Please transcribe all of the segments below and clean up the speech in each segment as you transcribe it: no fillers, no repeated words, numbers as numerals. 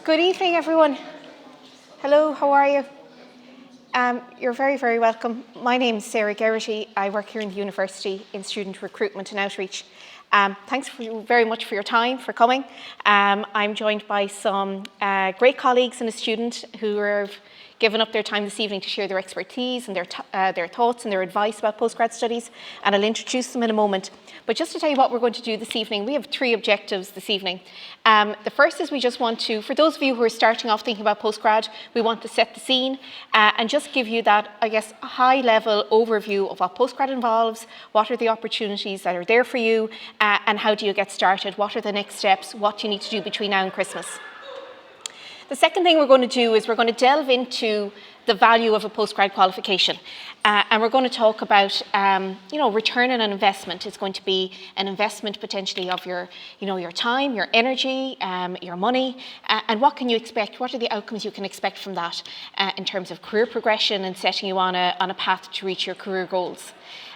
Good evening, everyone. Hello, how are you? You're very, very welcome. My name is Sarah Geraghty. I work here in the University in Student Recruitment and Outreach. Thanks very much for your time, for coming. I'm joined by some great colleagues and a student who have given up their time this evening to share their expertise and their thoughts and their advice about postgrad studies, and I'll introduce them in a moment. But just to tell you what we're going to do this evening, we have 3 objectives this evening. The first is we just want to, for those of you who are starting off thinking about postgrad, we want to set the scene and just give you that, I guess, high-level overview of what postgrad involves, what are the opportunities that are there for you, and how do you get started, what are the next steps, what do you need to do between now and Christmas. The second thing we're going to do is we're going to delve into the value of a postgrad qualification. And we're going to talk about, return on an investment. It's going to be an investment potentially of your time, your energy, your money, and what can you expect? What are the outcomes you can expect from that in terms of career progression and setting you on a path to reach your career goals?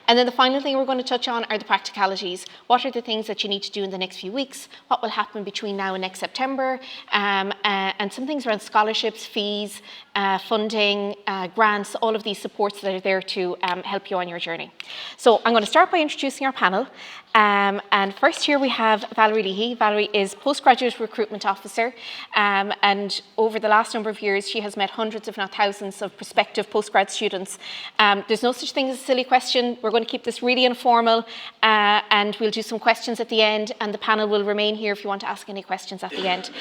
And then the final thing we're going to touch on are the practicalities. What are the things that you need to do in the next few weeks? What will happen between now and next September? And some things around scholarships, fees, funding, grants, all of these supports that are there to help you on your journey. So I'm going to start by introducing our panel. And first here we have Valerie Leahy. Valerie is Postgraduate Recruitment Officer, and over the last number of years she has met hundreds if not thousands of prospective postgrad students. There's no such thing as a silly question. We're going to keep this really informal, and we'll do some questions at the end, and the panel will remain here if you want to ask any questions at the end.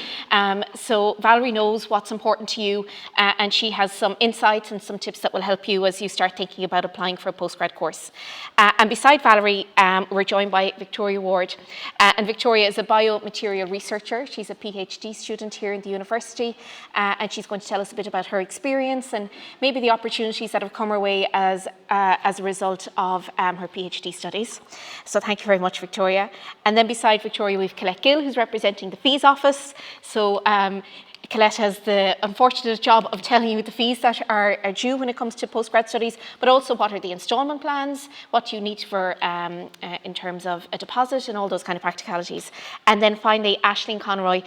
So Valerie knows what's important to you, and she has some insights and some tips that will help you as you start thinking about applying for a postgrad course. And beside Valerie, we're joined by Victoria Ward. And Victoria is a biomaterial researcher. She's a PhD student here in the university, and she's going to tell us a bit about her experience and maybe the opportunities that have come her way as a result of her PhD studies. So thank you very much, Victoria. And then beside Victoria, we've Colette Gill, who's representing the fees office. So Colette has the unfortunate job of telling you the fees that are due when it comes to postgrad studies, but also what are the instalment plans, what you need for in terms of a deposit and all those kind of practicalities. And then finally, Aisling Conroy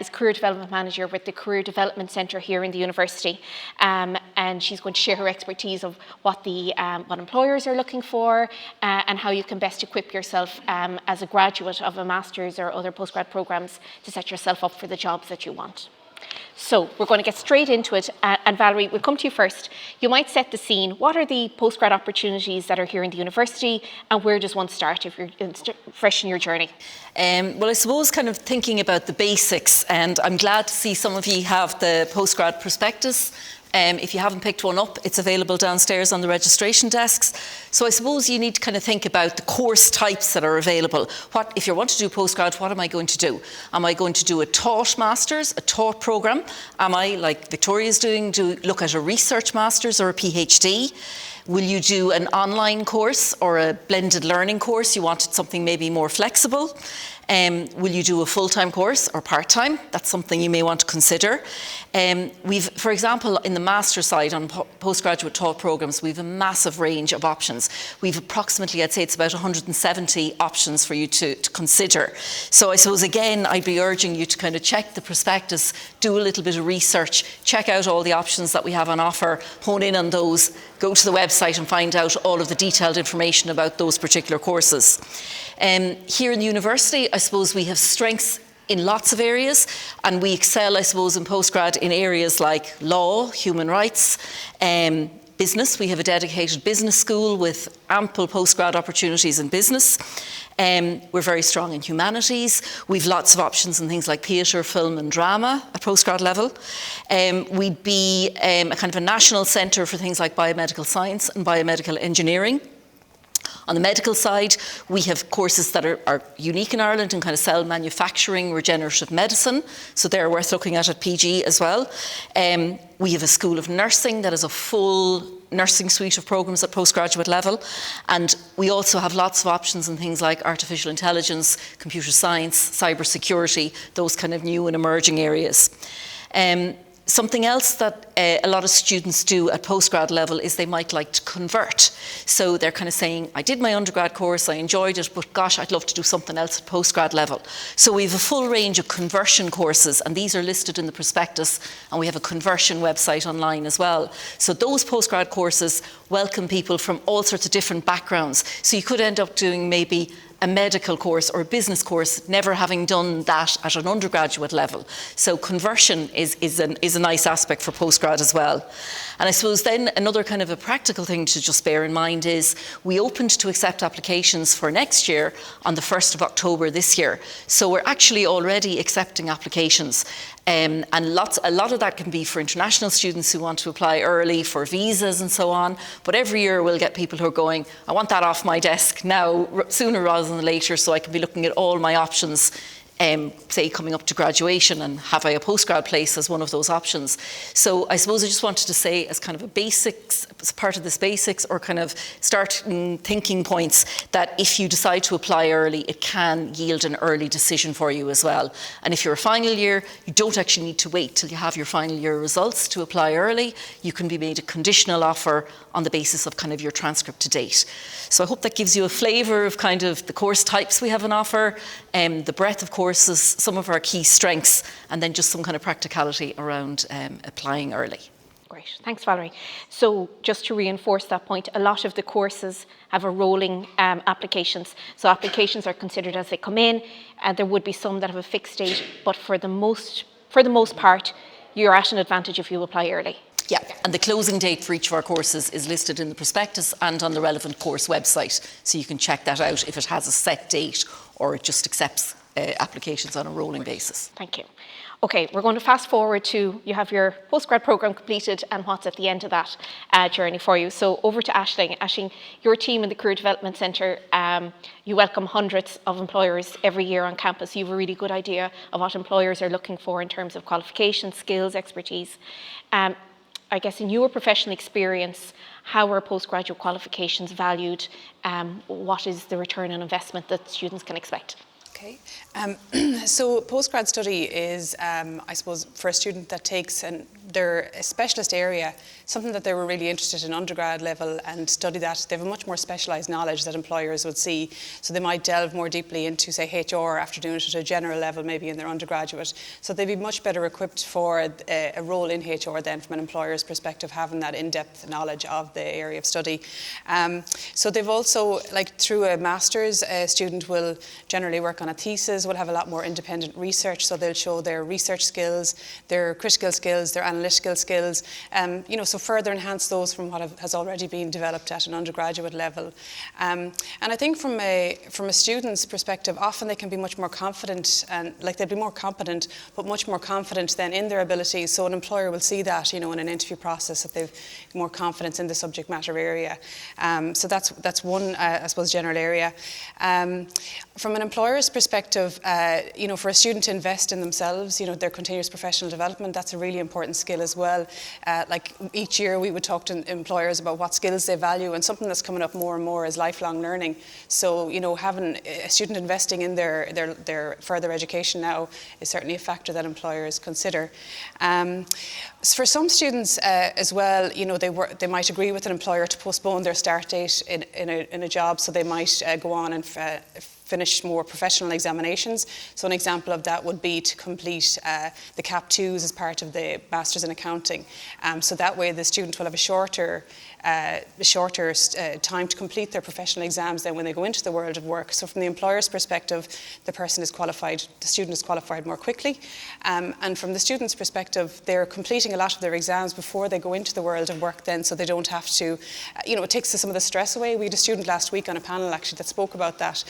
is Career Development Manager with the Career Development Centre here in the university. And she's going to share her expertise of what employers are looking for and how you can best equip yourself as a graduate of a master's or other postgrad programs to set yourself up for the jobs that you want. So we're going to get straight into it, and Valerie, we'll come to you first. You might set the scene. What are the postgrad opportunities that are here in the university, and where does one start if you're fresh in your journey? Well, I suppose kind of thinking about the basics, and I'm glad to see some of you have the postgrad prospectus. If you haven't picked one up, it's available downstairs on the registration desks. So I suppose you need to kind of think about the course types that are available. If you want to do postgrad, what am I going to do? Am I going to do a taught master's, a taught programme? Am I, like Victoria's doing, look at a research master's or a PhD? Will you do an online course or a blended learning course? You wanted something maybe more flexible. Will you do a full-time course or part-time? That's something you may want to consider. We've, for example, in the master side on postgraduate taught programmes, we've a massive range of options. We've approximately, I'd say it's about 170 options for you to consider. So I suppose, again, I'd be urging you to kind of check the prospectus, do a little bit of research, check out all the options that we have on offer, hone in on those, go to the website and find out all of the detailed information about those particular courses. Here in the university, I suppose we have strengths in lots of areas, and we excel, I suppose, in postgrad in areas like law, human rights, business. We have a dedicated business school with ample postgrad opportunities in business. We're very strong in humanities. We've lots of options in things like theatre, film and drama at postgrad level. We'd be a kind of a national centre for things like biomedical science and biomedical engineering. On the medical side, we have courses that are unique in Ireland in kind of cell manufacturing, regenerative medicine, so they're worth looking at PG as well. We have a School of Nursing that is a full nursing suite of programmes at postgraduate level, and we also have lots of options in things like artificial intelligence, computer science, cyber security, those kind of new and emerging areas. Something else that a lot of students do at postgrad level is they might like to convert. So they're kind of saying, I did my undergrad course, I enjoyed it, but gosh, I'd love to do something else at postgrad level. So we have a full range of conversion courses, and these are listed in the prospectus, and we have a conversion website online as well. So those postgrad courses welcome people from all sorts of different backgrounds. So you could end up doing maybe a medical course or a business course, never having done that at an undergraduate level. So conversion is a nice aspect for postgrad as well. And I suppose then another kind of a practical thing to just bear in mind is we opened to accept applications for next year on the 1st of October this year. So we're actually already accepting applications. And a lot of that can be for international students who want to apply early for visas and so on. But every year we'll get people who are going, I want that off my desk now, sooner rather than later, so I can be looking at all my options, say coming up to graduation, and have I a postgrad place as one of those options. So I suppose I just wanted to say, as kind of a basics, as part of this basics, or kind of starting thinking points, that if you decide to apply early, it can yield an early decision for you as well. And if you're a final year, you don't actually need to wait till you have your final year results to apply early. You can be made a conditional offer on the basis of kind of your transcript to date. So I hope that gives you a flavour of kind of the course types we have on offer, the breadth of courses, some of our key strengths, and then just some kind of practicality around applying early. Great, thanks Valerie. So just to reinforce that point, a lot of the courses have a rolling applications. So applications are considered as they come in, and there would be some that have a fixed date, but for the most part, you're at an advantage if you apply early. Yeah, and the closing date for each of our courses is listed in the prospectus and on the relevant course website, so you can check that out if it has a set date or it just accepts applications on a rolling basis. Thank you. Okay, we're going to fast forward to, you have your postgrad programme completed and what's at the end of that journey for you. So over to Aisling. Aisling, your team in the Career Development Centre, you welcome hundreds of employers every year on campus. You have a really good idea of what employers are looking for in terms of qualifications, skills, expertise. I guess in your professional experience, how are postgraduate qualifications valued? What is the return on investment that students can expect? Okay, so postgrad study is, I suppose, for a student that takes their specialist area, something that they were really interested in undergrad level and study that. They have a much more specialised knowledge that employers would see. So they might delve more deeply into, say, HR after doing it at a general level, maybe in their undergraduate. So they'd be much better equipped for a role in HR then from an employer's perspective, having that in-depth knowledge of the area of study. So they've also, like through a master's, a student will generally work on a thesis, will have a lot more independent research, so they'll show their research skills, their critical skills, their analytical skills, so further enhance those from what has already been developed at an undergraduate level. And I think from a student's perspective, often they can be much more confident, and like they'll be more competent, but much more confident then in their abilities. So an employer will see that, in an interview process, that they've more confidence in the subject matter area. So that's one, I suppose, general area. From an employer's perspective, for a student to invest in themselves, their continuous professional development, that's a really important skill as well. Like each year we would talk to employers about what skills they value, and something that's coming up more and more is lifelong learning. So, having a student investing in their further education now is certainly a factor that employers consider. For some students as well, they might agree with an employer to postpone their start date in a job, so they might go on and finish more professional examinations. So an example of that would be to complete the CAP 2s as part of the Masters in Accounting. So that way the student will have a shorter time to complete their professional exams then when they go into the world of work. So from the employer's perspective, the student is qualified more quickly. And from the student's perspective, they're completing a lot of their exams before they go into the world of work then, so they don't have to, it takes some of the stress away. We had a student last week on a panel actually that spoke about that,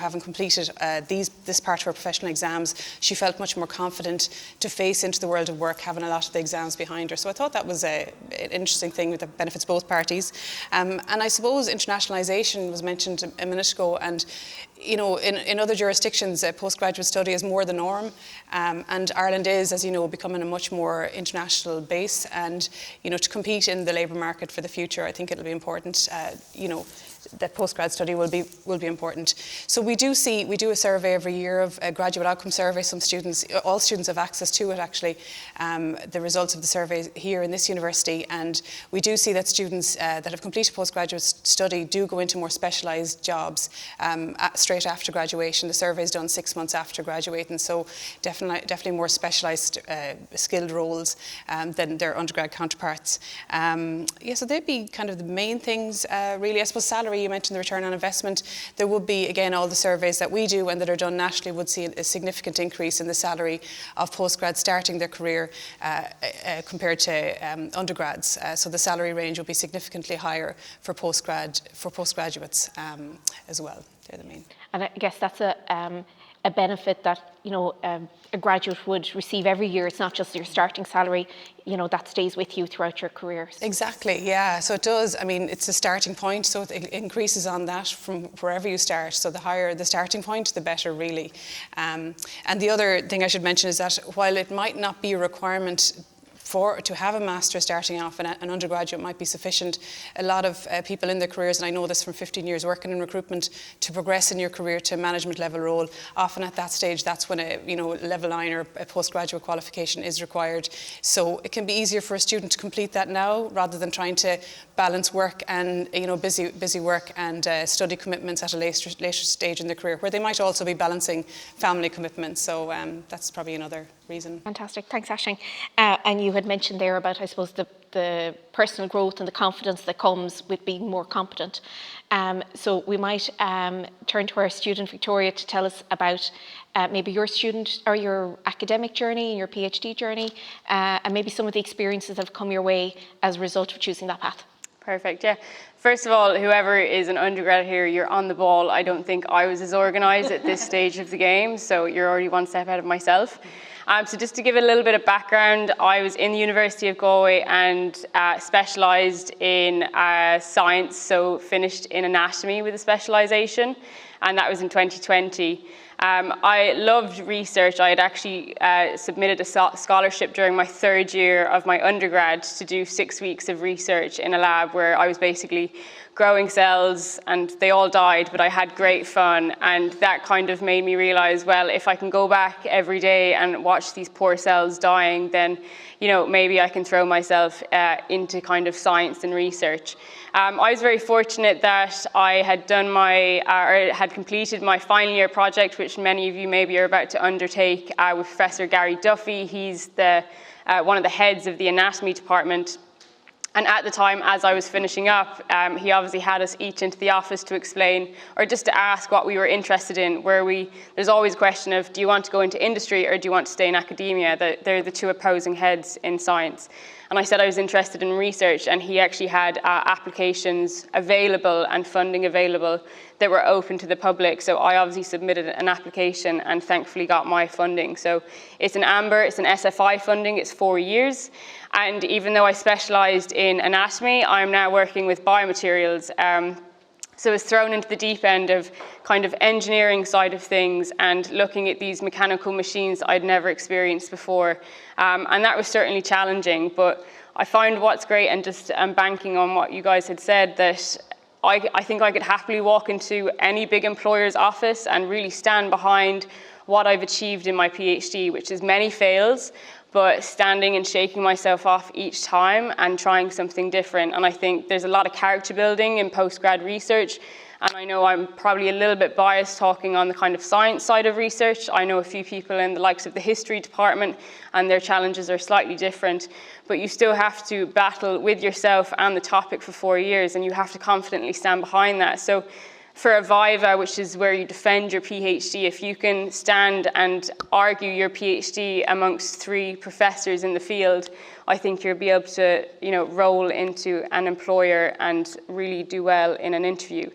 having completed this part of her professional exams, she felt much more confident to face into the world of work, having a lot of the exams behind her. So I thought that was an interesting thing that benefits both parties. And I suppose internationalisation was mentioned a minute ago, and you know, in other jurisdictions, postgraduate study is more the norm, and Ireland is, as you know, becoming a much more international base. And you know, to compete in the labour market for the future, I think it'll be important. You know, that postgrad study will be important. So we do a survey every year, of a graduate outcome survey. All students have access to it actually, the results of the survey here in this university, and we do see that students that have completed postgraduate study do go into more specialised jobs straight after graduation. The survey is done 6 months after graduating, so definitely more specialised skilled roles than their undergrad counterparts. Yeah, so they'd be kind of the main things really. I suppose salary, you mentioned the return on investment. There would be, again, all the surveys that we do and that are done nationally would see a significant increase in the salary of postgrads starting their career compared to undergrads. So the salary range will be significantly higher for postgraduates as well. They're the main. And I guess that's a benefit that, you know, a graduate would receive every year. It's not just your starting salary, you know, that stays with you throughout your career. Exactly, yeah. So it does. I mean, it's a starting point, so it increases on that from wherever you start. So the higher the starting point, the better, really. And the other thing I should mention is that while it might not be a requirement to have a master starting off, and an undergraduate might be sufficient, a lot of people in their careers, and I know this from 15 years working in recruitment, to progress in your career to a management level role, often at that stage, that's when a level 9 or a postgraduate qualification is required. So it can be easier for a student to complete that now, rather than trying to balance work and busy work and study commitments at a later stage in their career, where they might also be balancing family commitments. So that's probably another reason. Fantastic, thanks Aisling. And you had mentioned there about, I suppose, the personal growth and the confidence that comes with being more competent. So we might turn to our student Victoria to tell us about maybe your student or your academic journey, your PhD journey, and maybe some of the experiences that have come your way as a result of choosing that path. Perfect, yeah. First of all, whoever is an undergrad here, you're on the ball. I don't think I was as organised at this stage of the game, so you're already one step ahead of myself. So just to give a little bit of background, I was in the University of Galway and specialised in science, so finished in anatomy with a specialisation, and that was in 2020. I loved research. I had actually submitted a scholarship during my 3rd year of my undergrad to do 6 weeks of research in a lab where I was basically growing cells and they all died, but I had great fun, and that kind of made me realise, well, if I can go back every day and watch these poor cells dying, then maybe I can throw myself into kind of science and research. I was very fortunate that I had done had completed my final year project, which many of you maybe are about to undertake with Professor Gary Duffy. He's one of the heads of the anatomy department. And at the time, as I was finishing up, he obviously had us each into the office to explain, or just to ask what we were interested in. There's always a question of, do you want to go into industry or do you want to stay in academia? They're the two opposing heads in science. And I said I was interested in research, and he actually had applications available and funding available that were open to the public. So I obviously submitted an application and thankfully got my funding. So it's an AMBER, it's an SFI funding, it's 4 years. And even though I specialised in anatomy, I'm now working with biomaterials. So I was thrown into the deep end of kind of engineering side of things and looking at these mechanical machines I'd never experienced before. And that was certainly challenging, but I find what's great, and just banking on what you guys had said, that I think I could happily walk into any big employer's office and really stand behind what I've achieved in my PhD, which is many fails, but standing and shaking myself off each time and trying something different. And I think there's a lot of character building in postgrad research. And I know I'm probably a little bit biased talking on the kind of science side of research. I know a few people in the likes of the history department, and their challenges are slightly different. But you still have to battle with yourself and the topic for 4 years, and you have to confidently stand behind that. So for a viva, which is where you defend your PhD, if you can stand and argue your PhD amongst 3 professors in the field, I think you'll be able to, roll into an employer and really do well in an interview.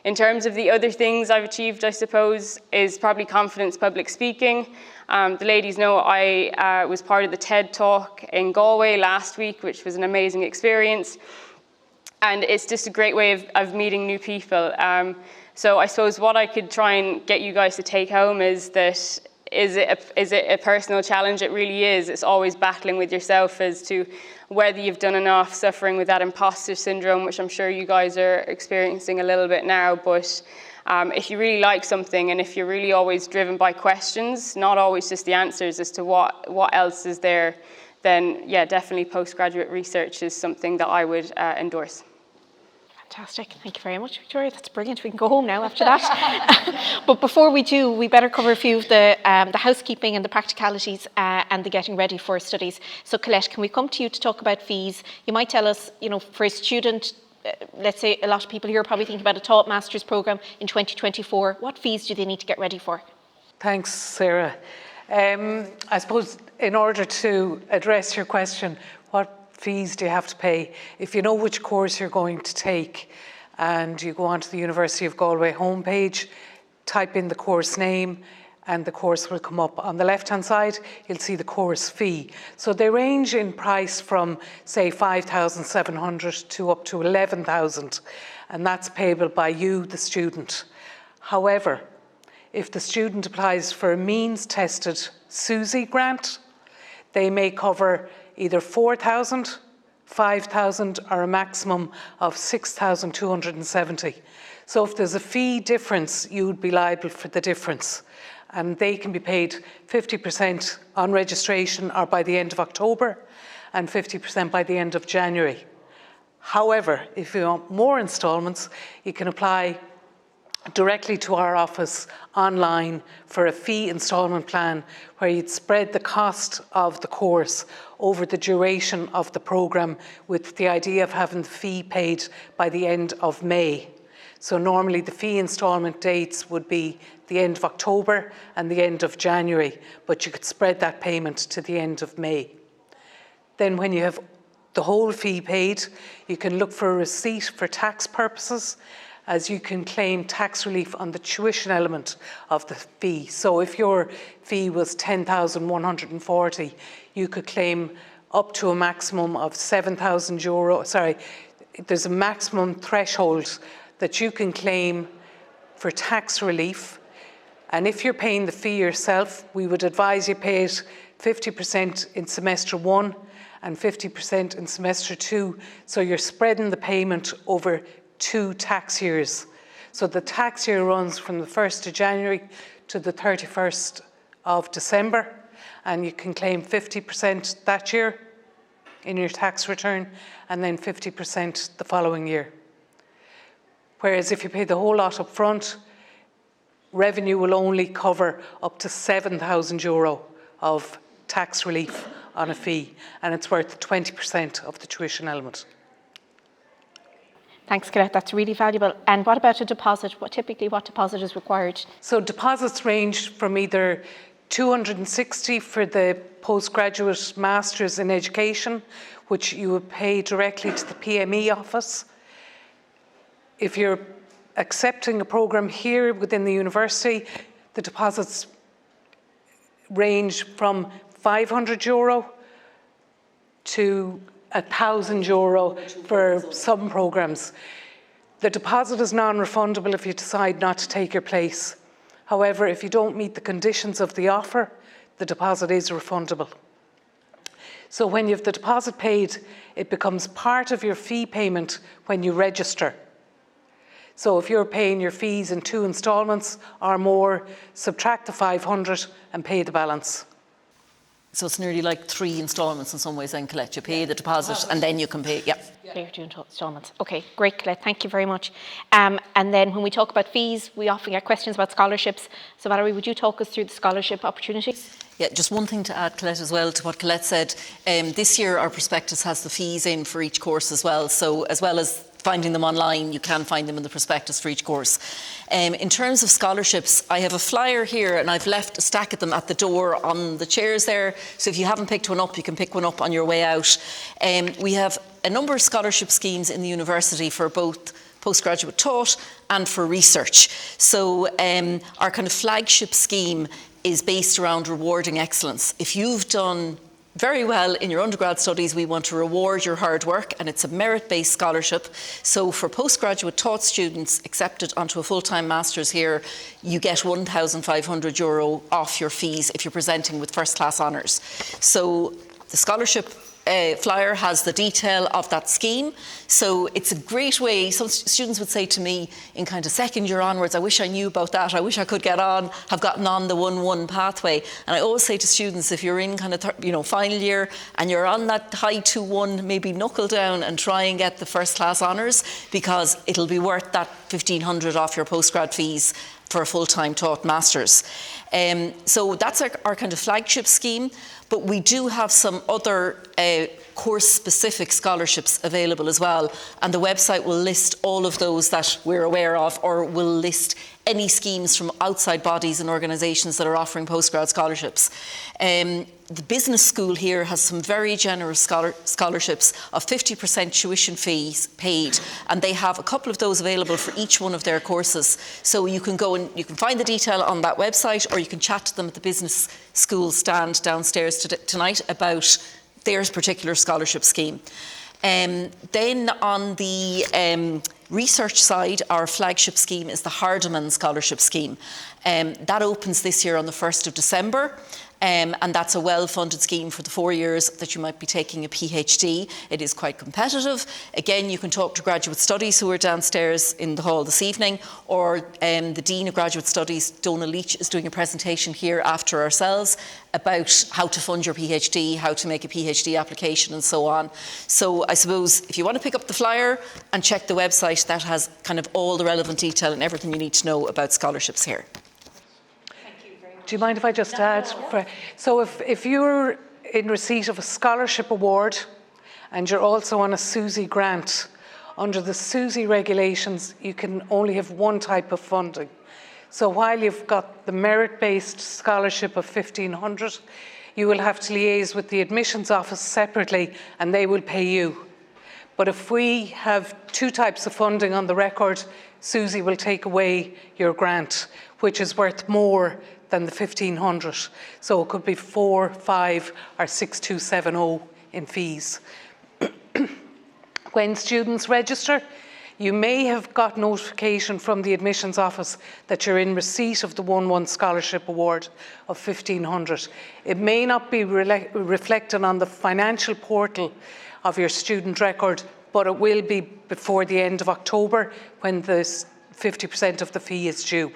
In terms of the other things I've achieved, I suppose, is probably confidence public speaking. The ladies know I was part of the TED Talk in Galway last week, which was an amazing experience. And it's just a great way of meeting new people. So I suppose what I could try and get you guys to take home is that is it a personal challenge? It really is. It's always battling with yourself as to whether you've done enough, suffering with that imposter syndrome, which I'm sure you guys are experiencing a little bit now. But if you really like something, and if you're really always driven by questions, not always just the answers as to what else is there, then yeah, definitely postgraduate research is something that I would endorse. Fantastic. Thank you very much, Victoria. That's brilliant. We can go home now after that. But before we do, we better cover a few of the housekeeping and the practicalities and the getting ready for studies. So Colette, can we come to you to talk about fees? You might tell us, for a student, let's say a lot of people here are probably thinking about a taught master's programme in 2024. What fees do they need to get ready for? Thanks, Sarah. I suppose in order to address your question, what fees do you have to pay? If you know which course you're going to take and you go onto the University of Galway homepage, type in the course name and the course will come up. On the left-hand side, you'll see the course fee. So they range in price from, say, 5,700 to up to 11,000, and that's payable by you, the student. However, if the student applies for a means-tested SUSI grant, they may cover either 4,000, 5,000 or a maximum of 6,270. So if there's a fee difference, you would be liable for the difference. And they can be paid 50% on registration or by the end of October and 50% by the end of January. However, if you want more instalments, you can apply directly to our office online for a fee instalment plan where you'd spread the cost of the course over the duration of the programme with the idea of having the fee paid by the end of May. So normally the fee instalment dates would be the end of October and the end of January, but you could spread that payment to the end of May. Then when you have the whole fee paid, you can look for a receipt for tax purposes, as you can claim tax relief on the tuition element of the fee. So if your fee was 10,140, you could claim up to a maximum of €7,000. Sorry, there's a maximum threshold that you can claim for tax relief. And if you're paying the fee yourself, we would advise you pay it 50% in semester 1 and 50% in semester 2. So you're spreading the payment over 2 tax years. So the tax year runs from the 1st of January to the 31st of December, and you can claim 50% that year in your tax return and then 50% the following year. Whereas if you pay the whole lot up front, revenue will only cover up to €7,000 of tax relief on a fee, and it's worth 20% of the tuition element. Thanks, Colette. That's really valuable. And what about a deposit? What deposit is required? So deposits range from either 260 for the postgraduate masters in education, which you would pay directly to the PME office. If you're accepting a programme here within the university, the deposits range from €500 to €1,000 for some programmes. The deposit is non-refundable if you decide not to take your place. However, if you don't meet the conditions of the offer, the deposit is refundable. So when you have the deposit paid, it becomes part of your fee payment when you register. So if you're paying your fees in 2 instalments or more, subtract the 500 and pay the balance. So it's nearly like 3 instalments in some ways then, Colette. You pay the deposit and then you can pay, yeah. Pay your 2 instalments. Okay, great, Colette. Thank you very much. And then when we talk about fees, we often get questions about scholarships. So Valerie, would you talk us through the scholarship opportunities? Yeah, just one thing to add, Colette, as well, to what Colette said. This year, our prospectus has the fees in for each course as well. So as well as finding them online, you can find them in the prospectus for each course. In terms of scholarships, I have a flyer here and I've left a stack of them at the door on the chairs there. So if you haven't picked one up, you can pick one up on your way out. We have a number of scholarship schemes in the university for both postgraduate taught and for research. So our kind of flagship scheme is based around rewarding excellence. If you've done very well in your undergrad studies, we want to reward your hard work, and it's a merit-based scholarship. So for postgraduate taught students accepted onto a full-time master's here, you get €1,500 off your fees if you're presenting with first-class honours. So the scholarship flyer has the detail of that scheme. So it's a great way. Some students would say to me in kind of second year onwards, I wish I knew about that. I wish I could have gotten on the 1-1 pathway. And I always say to students, if you're in kind of final year and you're on that high 2-1, maybe knuckle down and try and get the first class honours, because it'll be worth that $1,500 off your postgrad fees for a full-time taught master's. So that's our kind of flagship scheme, but we do have some other course-specific scholarships available as well, and the website will list all of those that we're aware of, or will list any schemes from outside bodies and organisations that are offering postgrad scholarships. The business school here has some very generous scholarships of 50% tuition fees paid, and they have a couple of those available for each one of their courses. So you can go and you can find the detail on that website, or you can chat to them at the business school stand downstairs tonight about their particular scholarship scheme. Then on the research side, our flagship scheme is the Hardiman Scholarship Scheme. That opens this year on the 1st of December. And that's a well-funded scheme for the 4 years that you might be taking a PhD. It is quite competitive. Again, you can talk to Graduate Studies who are downstairs in the hall this evening, or the Dean of Graduate Studies, Donna Leach, is doing a presentation here after ourselves about how to fund your PhD, how to make a PhD application and so on. So I suppose if you want to pick up the flyer and check the website, that has kind of all the relevant detail and everything you need to know about scholarships here. Do you mind if I just add? So if you're in receipt of a scholarship award and you're also on a SUSI grant, under the SUSI regulations, you can only have one type of funding. So while you've got the merit-based scholarship of $1,500, you will have to liaise with the admissions office separately, and they will pay you. But if we have two types of funding on the record, SUSI will take away your grant, which is worth more than the $1,500. So it could be 4, 5 or 6,270 in fees. When students register, you may have got notification from the admissions office that you're in receipt of the 1-1 scholarship award of $1,500. It may not be reflected on the financial portal of your student record, but it will be before the end of October when the 50% of the fee is due.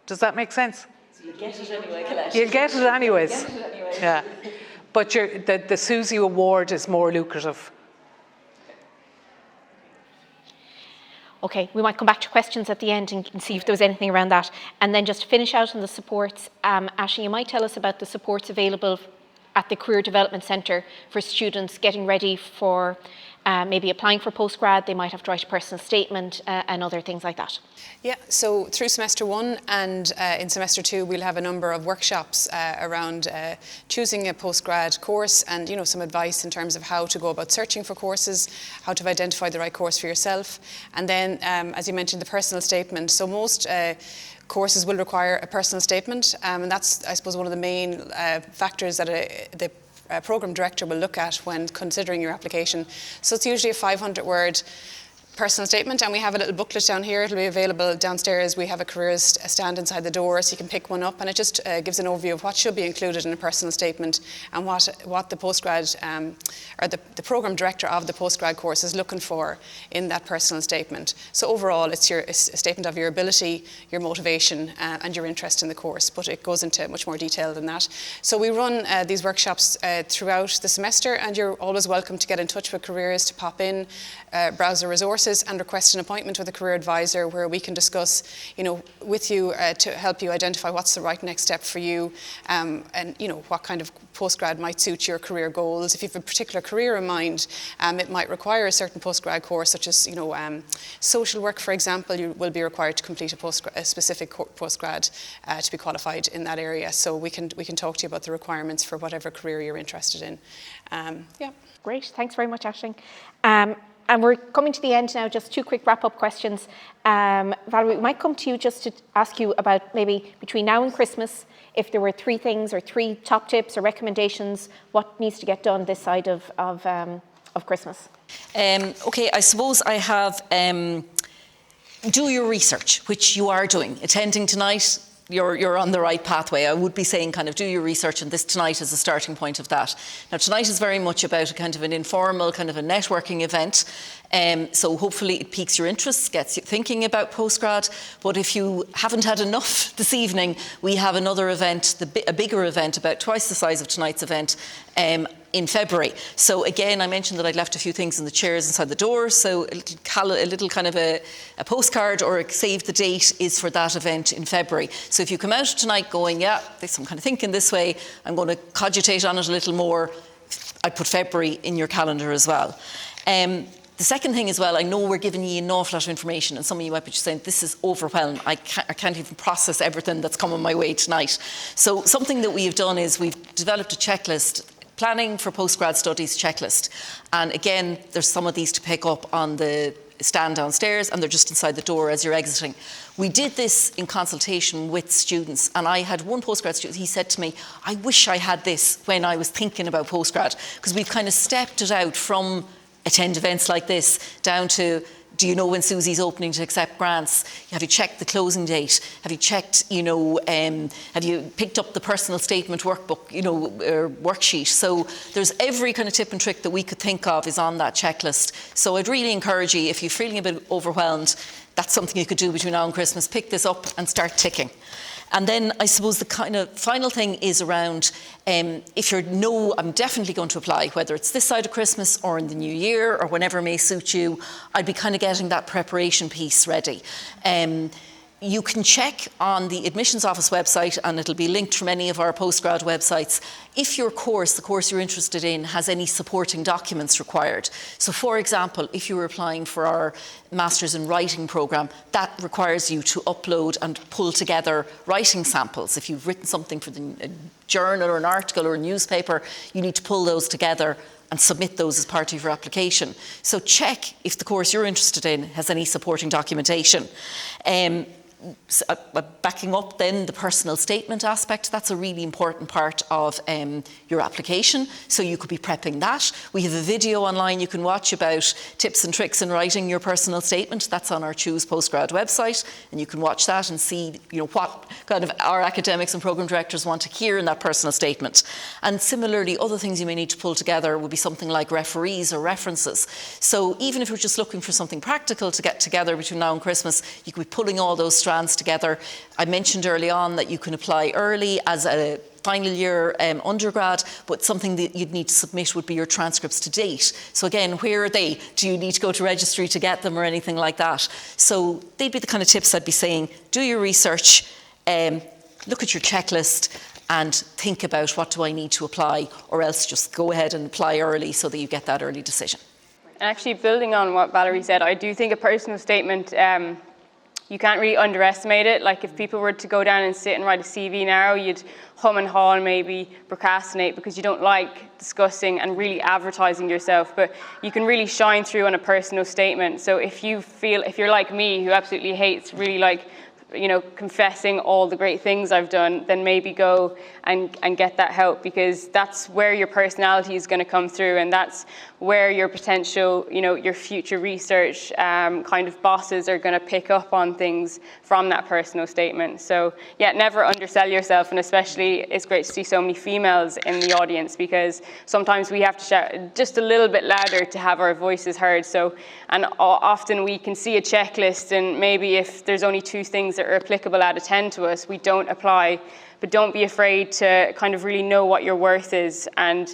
Does that make sense? So you'll get it anyway, Colette. You'll get it anyways. Yeah. But the SUSI award is more lucrative. Okay, we might come back to questions at the end and see if there was anything around that. And then just to finish out on the supports, Ashley, you might tell us about the supports available at the Career Development Centre for students getting ready for maybe applying for postgrad. They might have to write a personal statement and other things like that. Yeah, so through semester 1 and in semester 2 we'll have a number of workshops around choosing a postgrad course, and some advice in terms of how to go about searching for courses, how to identify the right course for yourself, and then as you mentioned, the personal statement. So most courses will require a personal statement, and that's, I suppose, one of the main factors that the programme director will look at when considering your application. So it's usually a 500-word personal statement, and we have a little booklet down here. It'll be available downstairs. We have a careers stand inside the door, so you can pick one up, and it just gives an overview of what should be included in a personal statement and what the postgrad or the programme director of the postgrad course is looking for in that personal statement. So overall, it's a statement of your ability, your motivation, and your interest in the course, but it goes into much more detail than that. So we run these workshops throughout the semester, and you're always welcome to get in touch with careers, to pop in, browse the resources, and request an appointment with a career advisor where we can discuss, with you to help you identify what's the right next step for you, and what kind of postgrad might suit your career goals. If you have a particular career in mind, it might require a certain postgrad course, such as social work, for example. You will be required to complete a specific postgrad to be qualified in that area. So we can talk to you about the requirements for whatever career you're interested in. Yeah. Great, thanks very much, Aisling. And we're coming to the end now, just 2 quick wrap-up questions. Valerie, we might come to you just to ask you about maybe between now and Christmas, if there were 3 things or 3 top tips or recommendations, what needs to get done this side of Christmas? Okay, I suppose I have do your research, which you are doing. Attending tonight, you're on the right pathway. I would be saying kind of do your research, and this tonight is a starting point of that. Now, tonight is very much about a kind of an informal, kind of a networking event. So hopefully it piques your interest, gets you thinking about postgrad. But if you haven't had enough this evening, we have another event, a bigger event, about twice the size of tonight's event, in February. So again, I mentioned that I'd left a few things in the chairs inside the door. So a little kind of a postcard or a save the date is for that event in February. So if you come out tonight going, yeah, I'm kind of thinking this way, I'm going to cogitate on it a little more, I'd put February in your calendar as well. The second thing as well, I know we're giving you an awful lot of information, and some of you might be just saying, this is overwhelming. I can't even process everything that's coming my way tonight. So something that we have done is we've developed a checklist, planning for postgrad studies checklist. And again, there's some of these to pick up on the stand downstairs, and they're just inside the door as you're exiting. We did this in consultation with students, and I had one postgrad student, he said to me, I wish I had this when I was thinking about postgrad, because we've kind of stepped it out from attend events like this down to, do you know when Susie's opening to accept grants? Have you checked the closing date? Have you checked, have you picked up the personal statement workbook, worksheet? So there's every kind of tip and trick that we could think of is on that checklist. So I'd really encourage you, if you're feeling a bit overwhelmed, that's something you could do between now and Christmas. Pick this up and start ticking. And then I suppose the kind of final thing is around if I'm definitely going to apply, whether it's this side of Christmas or in the new year or whenever may suit you, I'd be kind of getting that preparation piece ready. You can check on the admissions office website, and it'll be linked from any of our postgrad websites, if the course you're interested in, has any supporting documents required. So for example, if you were applying for our Masters in Writing programme, that requires you to upload and pull together writing samples. If you've written something for a journal or an article or a newspaper, you need to pull those together and submit those as part of your application. So check if the course you're interested in has any supporting documentation. Backing up then the personal statement aspect, that's a really important part of your application. So you could be prepping that. We have a video online you can watch about tips and tricks in writing your personal statement. That's on our Choose Postgrad website, and you can watch that and see what kind of our academics and programme directors want to hear in that personal statement. And similarly, other things you may need to pull together would be something like referees or references. So even if you're just looking for something practical to get together between now and Christmas, you could be pulling all those strands together. I mentioned early on that you can apply early as a final year undergrad, but something that you'd need to submit would be your transcripts to date. So again, where are they? Do you need to go to registry to get them or anything like that? So they'd be the kind of tips I'd be saying. Do your research, look at your checklist, and think about what do I need to apply, or else just go ahead and apply early so that you get that early decision. And actually, building on what Valerie said, I do think a personal statement, you can't really underestimate it. Like if people were to go down and sit and write a CV now, you'd hum and haw and maybe procrastinate because you don't like discussing and really advertising yourself. But you can really shine through on a personal statement. So if you're like me, who absolutely hates really confessing all the great things I've done, then maybe go and get that help, because that's where your personality is going to come through, and that's where your potential, your future research kind of bosses are going to pick up on things from that personal statement. So yeah, never undersell yourself, and especially it's great to see so many females in the audience, because sometimes we have to shout just a little bit louder to have our voices heard. So, and often we can see a checklist, and maybe if there's only 2 things that are applicable out of 10 to us, we don't apply. But don't be afraid to kind of really know what your worth is, and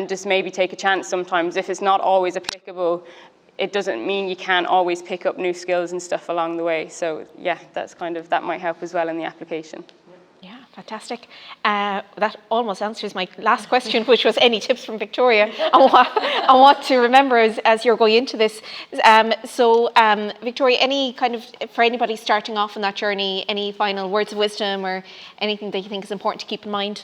just maybe take a chance sometimes. If it's not always applicable, it doesn't mean you can't always pick up new skills and stuff along the way. So yeah, that might help as well in the application. Yeah, fantastic. That almost answers my last question, which was any tips from Victoria on what to remember as you're going into this. Victoria, any kind of, for anybody starting off on that journey, any final words of wisdom or anything that you think is important to keep in mind?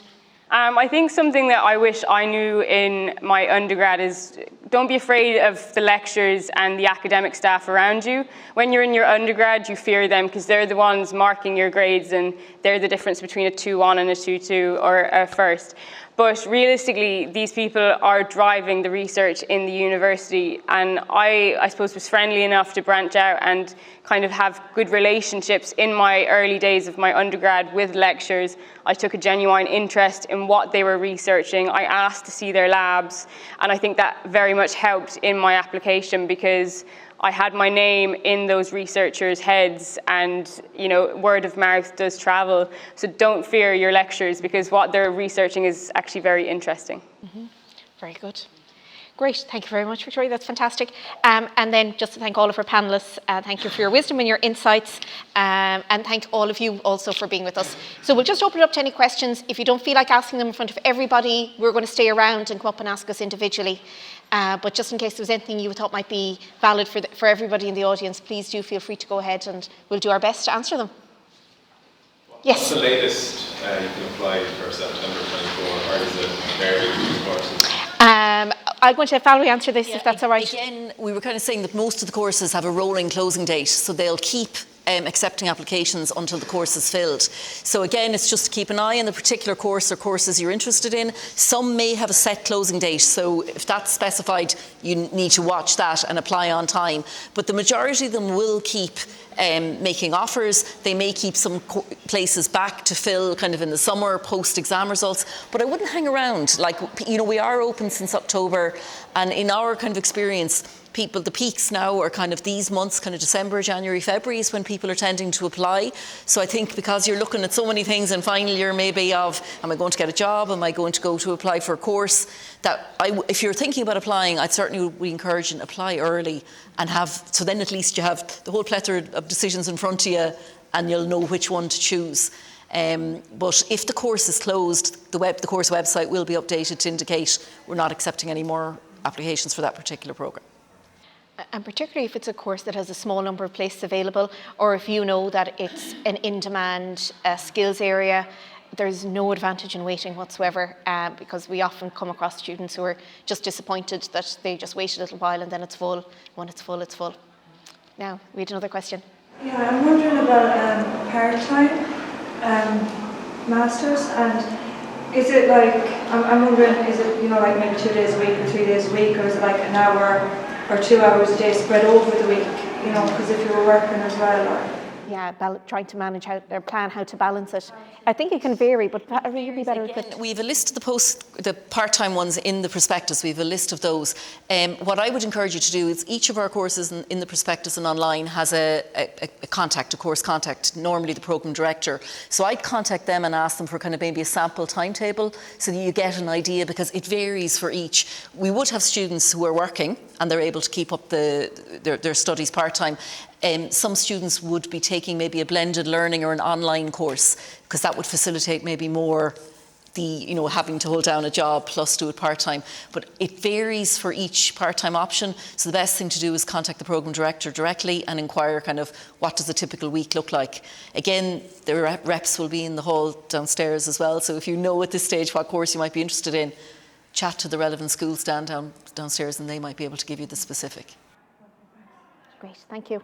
I think something that I wish I knew in my undergrad is don't be afraid of the lecturers and the academic staff around you. When you're in your undergrad, you fear them because they're the ones marking your grades and they're the difference between a 2-1 and a 2-2 or a first. But realistically, these people are driving the research in the university, and I suppose was friendly enough to branch out and kind of have good relationships in my early days of my undergrad with lecturers. I took a genuine interest in what they were researching. I asked to see their labs, and I think that very much helped in my application because I had my name in those researchers' heads, and word of mouth does travel. So don't fear your lecturers because what they're researching is actually very interesting. Mm-hmm. Very good. Great, thank you very much, Victoria, that's fantastic. And then just to thank all of our panellists, thank you for your wisdom and your insights, and thank all of you also for being with us. So we'll just open it up to any questions. If you don't feel like asking them in front of everybody, we're going to stay around and come up and ask us individually. But just in case there was anything you thought might be valid for everybody in the audience, please do feel free to go ahead and we'll do our best to answer them. Yes? What's the latest you can apply for September 24, or is it vary between courses? I'm going to let Valerie answer this, if that's all right. Again, we were kind of saying that most of the courses have a rolling closing date, so they'll keep accepting applications until the course is filled. So again, it's just to keep an eye on the particular course or courses you're interested in. Some may have a set closing date, so if that's specified, you need to watch that and apply on time. But the majority of them will keep making offers. They may keep some places back to fill kind of in the summer, post-exam results, but I wouldn't hang around. Like, we are open since October, and in our kind of experience, the peaks now are kind of these months, kind of December, January, February is when people are tending to apply. So I think because you're looking at so many things in final year maybe of, am I going to get a job? Am I going to go to apply for a course? If you're thinking about applying, I'd certainly would encourage you to apply early and so then at least you have the whole plethora of decisions in front of you and you'll know which one to choose. But if the course is closed, the course website will be updated to indicate we're not accepting any more applications for that particular programme. And particularly if it's a course that has a small number of places available, or if you know that it's an in-demand skills area, there's no advantage in waiting whatsoever, because we often come across students who are just disappointed that they just wait a little while and then it's full. When it's full, it's full. Now, we had another question. Yeah, I'm wondering about part-time masters, and is it like, I'm wondering, is it like maybe 2 days a week or 3 days a week, or is it like an hour or 2 hours a day spread over the week, because if you were working as well, or... Yeah, trying to manage plan how to balance it. I think it can vary, but you'd be better equipped. We have a list of the part-time ones in the prospectus. We have a list of those. What I would encourage you to do is each of our courses in the prospectus and online has a course contact, normally the programme director. So I'd contact them and ask them for kind of maybe a sample timetable so that you get an idea, because it varies for each. We would have students who are working and they're able to keep up their studies part-time. Some students would be taking maybe a blended learning or an online course, because that would facilitate maybe more having to hold down a job plus do it part-time. But it varies for each part-time option. So the best thing to do is contact the programme director directly and inquire kind of what does a typical week look like. Again, the reps will be in the hall downstairs as well. So if you know at this stage what course you might be interested in, chat to the relevant school stand downstairs and they might be able to give you the specific. Great, thank you.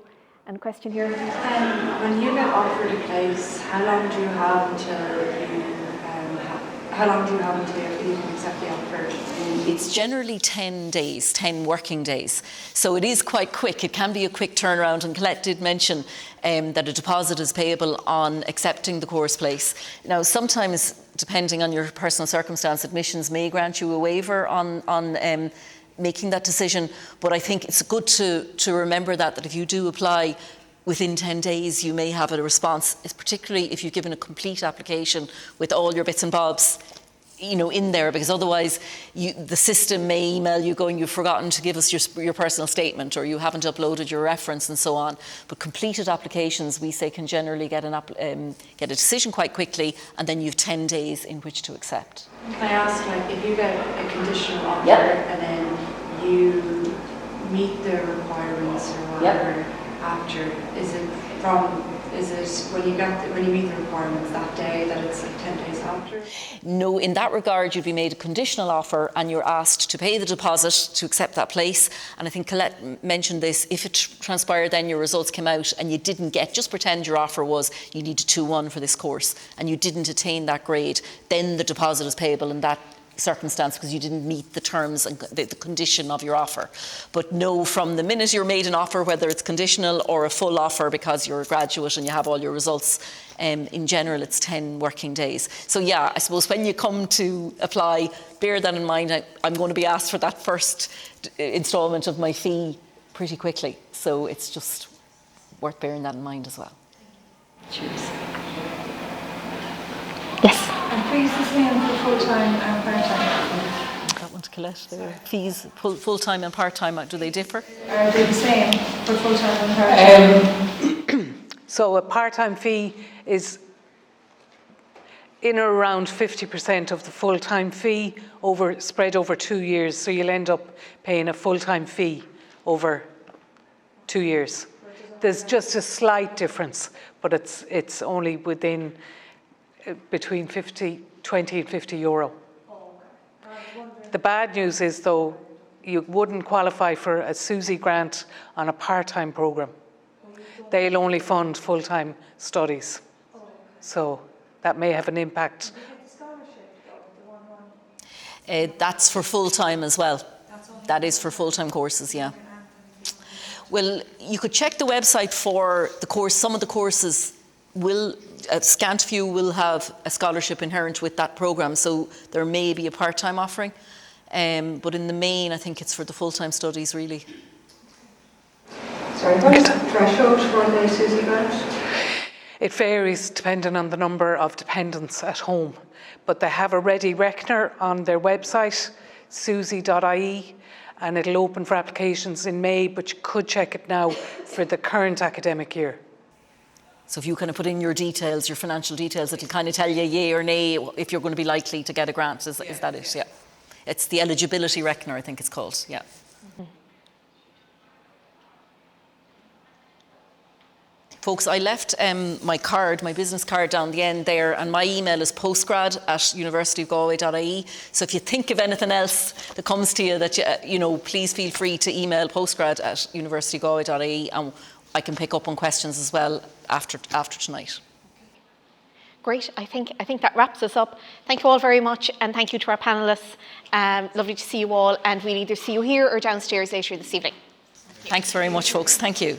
And a question here. When you get offered a place, how long do you have until you can accept the offer? It's generally 10 days, 10 working days. So it is quite quick. It can be a quick turnaround, and Colette did mention that a deposit is payable on accepting the course place. Now, sometimes, depending on your personal circumstance, admissions may grant you a waiver on making that decision, but I think it's good to remember that if you do apply within 10 days, you may have a response, particularly if you've given a complete application with all your bits and bobs in there, because otherwise the system may email you going, you've forgotten to give us your personal statement, or you haven't uploaded your reference and so on. But completed applications, we say, can generally get a decision quite quickly, and then you've 10 days in which to accept. Can I ask, if you get a conditional offer and then you meet the requirements or whatever after, is it from Is it when you meet the requirements that day that it's like 10 days after? No, in that regard, you'd be made a conditional offer and you're asked to pay the deposit to accept that place. And I think Colette mentioned this, if it transpired then your results came out and you didn't get, just pretend your offer was you needed 2-1 for this course and you didn't attain that grade, then the deposit is payable in that circumstance because you didn't meet the terms and the condition of your offer. But no, from the minute you're made an offer, whether it's conditional or a full offer because you're a graduate and you have all your results, in general it's 10 working days. So yeah, I suppose when you come to apply, bear that in mind. I'm going to be asked for that first instalment of my fee pretty quickly, so it's just worth bearing that in mind as well. Cheers. Yes. And fees the same for full-time and part-time? That one to Colette there. Fees, full-time and part-time, do they differ? Are they the same for full-time and part-time? So a part-time fee is in or around 50% of the full-time fee spread over 2 years. So you'll end up paying a full-time fee over 2 years. There's just a slight difference, but it's only within between 20 and 50 euro. The bad news is, though, you wouldn't qualify for a SUSI grant on a part-time programme. They'll only fund full-time studies. So that may have an impact. That's for full-time as well. That is for full-time courses, yeah. Well, you could check the website for the course. Some of the courses will, a scant few will have a scholarship inherent with that programme, so there may be a part-time offering. But in the main, I think it's for the full-time studies, really. Sorry, what is the threshold for the SUSI grant? It varies depending on the number of dependents at home, but they have a ready reckoner on their website, susi.ie, and it'll open for applications in May, but you could check it now for the current academic year. So if you kind of put in your details, your financial details, it'll kind of tell you yay or nay if you're going to be likely to get a grant. Is that it? Yeah. It's the eligibility reckoner, I think it's called. Yeah. Mm-hmm. Folks, I left my card, my business card down the end there, and my email is postgrad@universityofgalway.ie. So if you think of anything else that comes to you that please feel free to email postgrad@universityofgalway.ie, and I can pick up on questions as well after tonight. Great. I think that wraps us up. Thank you all very much, and thank you to our panellists. Lovely to see you all, and we'll either see you here or downstairs later this evening. Thanks very much, folks. Thank you.